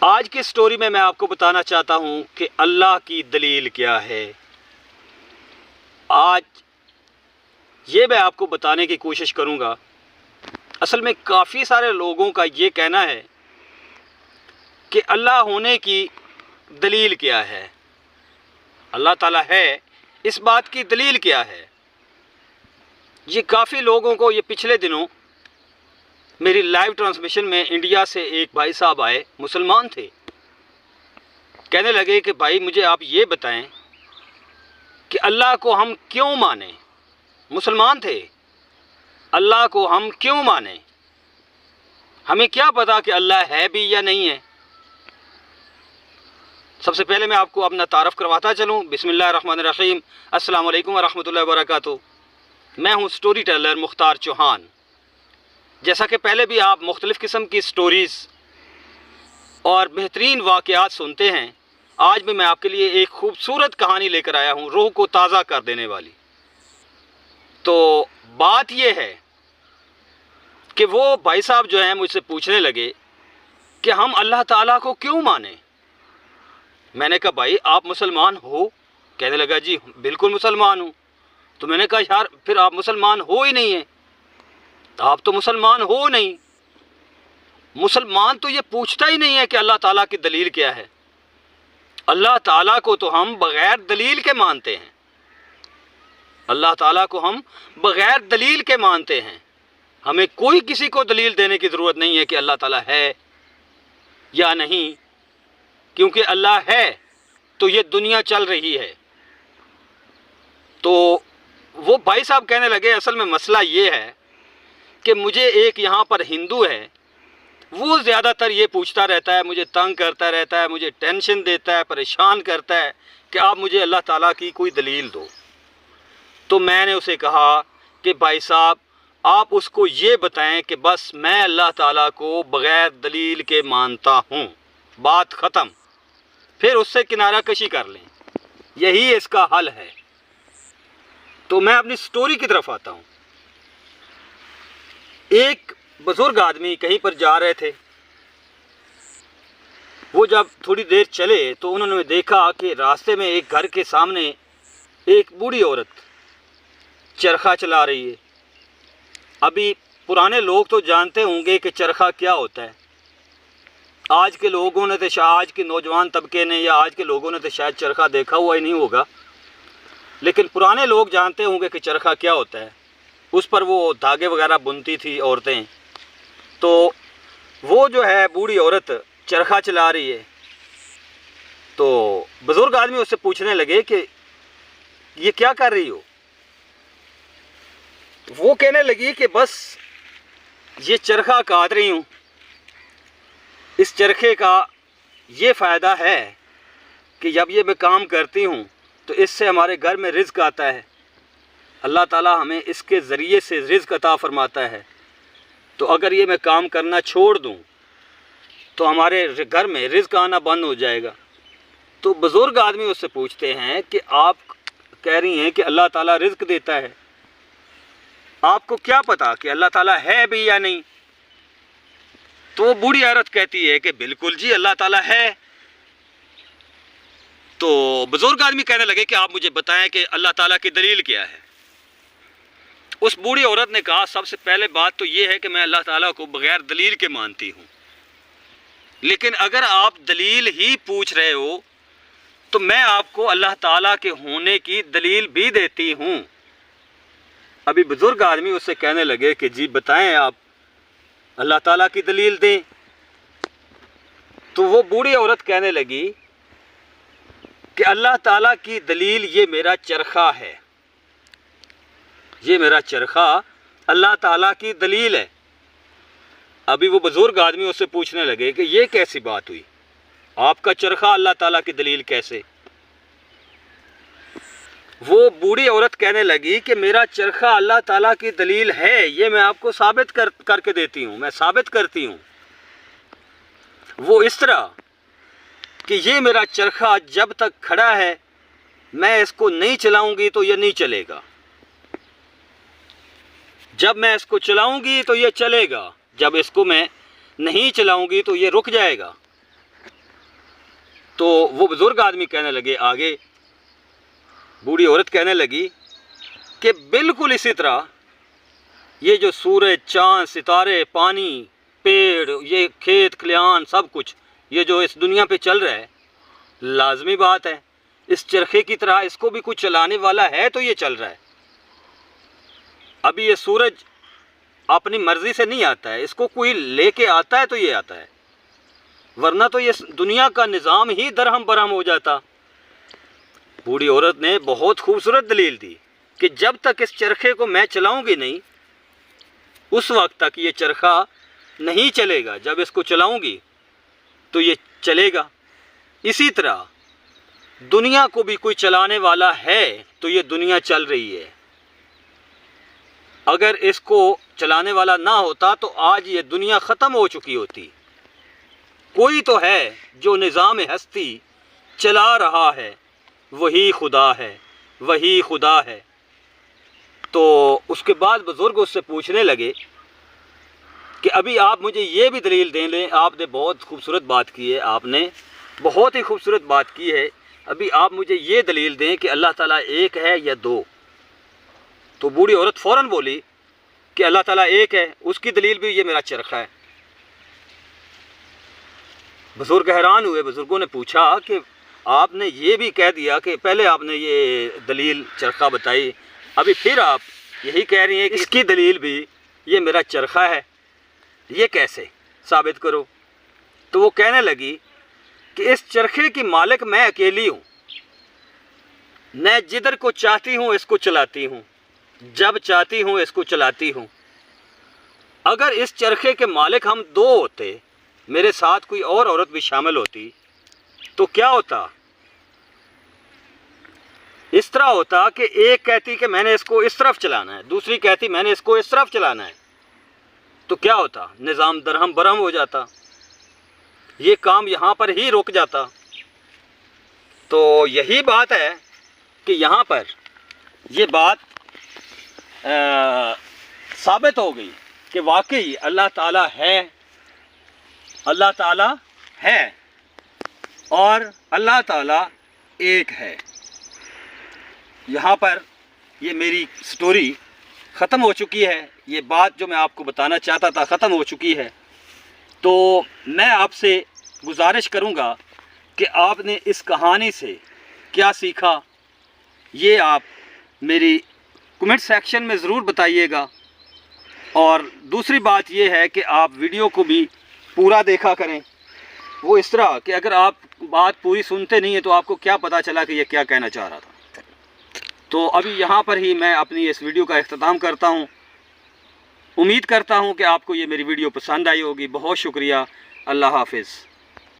آج کی سٹوری میں آپ کو بتانا چاہتا ہوں کہ اللہ کی دلیل کیا ہے۔ آج یہ میں آپ کو بتانے کی کوشش کروں گا۔ اصل میں کافی سارے لوگوں کا یہ کہنا ہے کہ اللہ ہونے کی دلیل کیا ہے، اللہ تعالیٰ ہے، اس بات کی دلیل کیا ہے۔ یہ کافی لوگوں کو، یہ پچھلے دنوں میری لائیو ٹرانسمیشن میں انڈیا سے ایک بھائی صاحب آئے، مسلمان تھے، کہنے لگے کہ بھائی مجھے آپ یہ بتائیں کہ اللہ کو ہم کیوں مانیں۔ مسلمان تھے، اللہ کو ہم کیوں مانیں، ہمیں کیا پتا کہ اللہ ہے بھی یا نہیں ہے۔ سب سے پہلے میں آپ کو اپنا تعارف کرواتا چلوں۔ بسم اللہ الرحمن الرحیم۔ السلام علیکم ورحمۃ اللہ وبرکاتہ۔ میں ہوں سٹوری ٹیلر مختار چوہان۔ جیسا کہ پہلے بھی آپ مختلف قسم کی سٹوریز اور بہترین واقعات سنتے ہیں، آج بھی میں آپ کے لیے ایک خوبصورت کہانی لے کر آیا ہوں، روح کو تازہ کر دینے والی۔ تو بات یہ ہے کہ وہ بھائی صاحب جو ہیں مجھ سے پوچھنے لگے کہ ہم اللہ تعالیٰ کو کیوں مانیں۔ میں نے کہا بھائی آپ مسلمان ہو؟ کہنے لگا جی بالکل مسلمان ہوں۔ تو میں نے کہا یار پھر آپ مسلمان ہو ہی نہیں ہیں، آپ تو مسلمان ہو نہیں۔ مسلمان تو یہ پوچھتا ہی نہیں ہے کہ اللہ تعالیٰ کی دلیل کیا ہے۔ اللہ تعالیٰ کو تو ہم بغیر دلیل کے مانتے ہیں، اللہ تعالیٰ کو ہم بغیر دلیل کے مانتے ہیں۔ ہمیں کوئی کسی کو دلیل دینے کی ضرورت نہیں ہے کہ اللہ تعالیٰ ہے یا نہیں، کیونکہ اللہ ہے تو یہ دنیا چل رہی ہے۔ تو وہ بھائی صاحب کہنے لگے اصل میں مسئلہ یہ ہے کہ مجھے ایک یہاں پر ہندو ہے، وہ زیادہ تر یہ پوچھتا رہتا ہے، مجھے تنگ کرتا رہتا ہے، مجھے ٹینشن دیتا ہے، پریشان کرتا ہے کہ آپ مجھے اللہ تعالیٰ کی کوئی دلیل دو۔ تو میں نے اسے کہا کہ بھائی صاحب آپ اس کو یہ بتائیں کہ بس میں اللہ تعالیٰ کو بغیر دلیل کے مانتا ہوں، بات ختم، پھر اس سے کنارہ کشی کر لیں، یہی اس کا حل ہے۔ تو میں اپنی سٹوری کی طرف آتا ہوں۔ ایک بزرگ آدمی کہیں پر جا رہے تھے، وہ جب تھوڑی دیر چلے تو انہوں نے دیکھا کہ راستے میں ایک گھر کے سامنے ایک بوڑھی عورت چرخہ چلا رہی ہے۔ ابھی پرانے لوگ تو جانتے ہوں گے کہ چرخہ کیا ہوتا ہے، آج کے لوگوں نے تو آج کے نوجوان طبقے نے یا آج کے لوگوں نے تو شاید چرخہ دیکھا ہوا ہی نہیں ہوگا، لیکن پرانے لوگ جانتے ہوں گے کہ چرخہ کیا ہوتا ہے۔ اس پر وہ دھاگے وغیرہ بنتی تھی عورتیں۔ تو وہ جو ہے بوڑھی عورت چرخہ چلا رہی ہے، تو بزرگ آدمی اس سے پوچھنے لگے کہ یہ کیا کر رہی ہو؟ وہ کہنے لگی کہ بس یہ چرخہ کاٹ رہی ہوں، اس چرخے کا یہ فائدہ ہے کہ جب یہ میں کام کرتی ہوں تو اس سے ہمارے گھر میں رزق آتا ہے، اللہ تعالیٰ ہمیں اس کے ذریعے سے رزق عطا فرماتا ہے۔ تو اگر یہ میں کام کرنا چھوڑ دوں تو ہمارے گھر میں رزق آنا بند ہو جائے گا۔ تو بزرگ آدمی اس سے پوچھتے ہیں کہ آپ کہہ رہی ہیں کہ اللہ تعالیٰ رزق دیتا ہے، آپ کو کیا پتا کہ اللہ تعالیٰ ہے بھی یا نہیں؟ تو وہ بوڑھی عورت کہتی ہے کہ بالکل جی اللہ تعالیٰ ہے۔ تو بزرگ آدمی کہنے لگے کہ آپ مجھے بتائیں کہ اللہ تعالیٰ کی دلیل کیا ہے۔ اس بوڑھی عورت نے کہا سب سے پہلے بات تو یہ ہے کہ میں اللہ تعالیٰ کو بغیر دلیل کے مانتی ہوں، لیکن اگر آپ دلیل ہی پوچھ رہے ہو تو میں آپ کو اللہ تعالیٰ کے ہونے کی دلیل بھی دیتی ہوں۔ ابھی بزرگ آدمی اس سے کہنے لگے کہ جی بتائیں آپ اللہ تعالیٰ کی دلیل دیں۔ تو وہ بوڑھی عورت کہنے لگی کہ اللہ تعالیٰ کی دلیل یہ میرا چرخہ ہے، یہ میرا چرخہ اللہ تعالیٰ کی دلیل ہے۔ ابھی وہ بزرگ آدمی اس سے پوچھنے لگے کہ یہ کیسی بات ہوئی، آپ کا چرخہ اللہ تعالیٰ کی دلیل کیسے؟ وہ بوڑھی عورت کہنے لگی کہ میرا چرخہ اللہ تعالیٰ کی دلیل ہے، یہ میں آپ کو ثابت کر کے دیتی ہوں، میں ثابت کرتی ہوں۔ وہ اس طرح کہ یہ میرا چرخہ جب تک کھڑا ہے میں اس کو نہیں چلاؤں گی تو یہ نہیں چلے گا، جب میں اس کو چلاؤں گی تو یہ چلے گا، جب اس کو میں نہیں چلاؤں گی تو یہ رک جائے گا۔ تو وہ بزرگ آدمی کہنے لگے آگے، بوڑھی عورت کہنے لگی کہ بالکل اسی طرح یہ جو سورج، چاند، ستارے، پانی، پیڑ، یہ کھیت کھلیان، سب کچھ یہ جو اس دنیا پہ چل رہا ہے، لازمی بات ہے اس چرخے کی طرح اس کو بھی کچھ چلانے والا ہے تو یہ چل رہا ہے۔ ابھی یہ سورج اپنی مرضی سے نہیں آتا ہے، اس کو کوئی لے کے آتا ہے تو یہ آتا ہے، ورنہ تو یہ دنیا کا نظام ہی درہم برہم ہو جاتا۔ بوڑھی عورت نے بہت خوبصورت دلیل دی کہ جب تک اس چرخے کو میں چلاؤں گی نہیں، اس وقت تک یہ چرخہ نہیں چلے گا، جب اس کو چلاؤں گی تو یہ چلے گا۔ اسی طرح دنیا کو بھی کوئی چلانے والا ہے تو یہ دنیا چل رہی ہے۔ اگر اس کو چلانے والا نہ ہوتا تو آج یہ دنیا ختم ہو چکی ہوتی۔ کوئی تو ہے جو نظام ہستی چلا رہا ہے، وہی خدا ہے، وہی خدا ہے۔ تو اس کے بعد بزرگ اس سے پوچھنے لگے کہ ابھی آپ مجھے یہ بھی دلیل دیں لیں، آپ نے بہت خوبصورت بات کی ہے، آپ نے بہت ہی خوبصورت بات کی ہے، ابھی آپ مجھے یہ دلیل دیں کہ اللہ تعالیٰ ایک ہے یا دو۔ تو بوڑھی عورت فوراً بولی کہ اللہ تعالیٰ ایک ہے، اس کی دلیل بھی یہ میرا چرخہ ہے۔ بزرگ حیران ہوئے، بزرگوں نے پوچھا کہ آپ نے یہ بھی کہہ دیا کہ پہلے آپ نے یہ دلیل چرخہ بتائی، ابھی پھر آپ یہی کہہ رہی ہیں کہ اس کی دلیل بھی یہ میرا چرخہ ہے، یہ کیسے ثابت کرو؟ تو وہ کہنے لگی کہ اس چرخے کی مالک میں اکیلی ہوں، میں جدھر کو چاہتی ہوں اس کو چلاتی ہوں، جب چاہتی ہوں اس کو چلاتی ہوں۔ اگر اس چرخے کے مالک ہم دو ہوتے، میرے ساتھ کوئی اور عورت بھی شامل ہوتی، تو کیا ہوتا؟ اس طرح ہوتا کہ ایک کہتی کہ میں نے اس کو اس طرف چلانا ہے، دوسری کہتی میں نے اس کو اس طرف چلانا ہے، تو کیا ہوتا؟ نظام درہم برہم ہو جاتا، یہ کام یہاں پر ہی رک جاتا۔ تو یہی بات ہے کہ یہاں پر یہ بات ثابت ہو گئی کہ واقعی اللہ تعالیٰ ہے، اللہ تعالیٰ ہے اور اللہ تعالیٰ ایک ہے۔ یہاں پر یہ میری سٹوری ختم ہو چکی ہے، یہ بات جو میں آپ کو بتانا چاہتا تھا ختم ہو چکی ہے۔ تو میں آپ سے گزارش کروں گا کہ آپ نے اس کہانی سے کیا سیکھا، یہ آپ میری کمنٹ سیکشن میں ضرور بتائیے گا۔ اور دوسری بات یہ ہے کہ آپ ویڈیو کو بھی پورا دیکھا کریں، وہ اس طرح کہ اگر آپ بات پوری سنتے نہیں ہیں تو آپ کو کیا پتہ چلا کہ یہ کیا کہنا چاہ رہا تھا۔ تو ابھی یہاں پر ہی میں اپنی اس ویڈیو کا اختتام کرتا ہوں۔ امید کرتا ہوں کہ آپ کو یہ میری ویڈیو پسند آئی ہوگی۔ بہت شکریہ، اللہ حافظ۔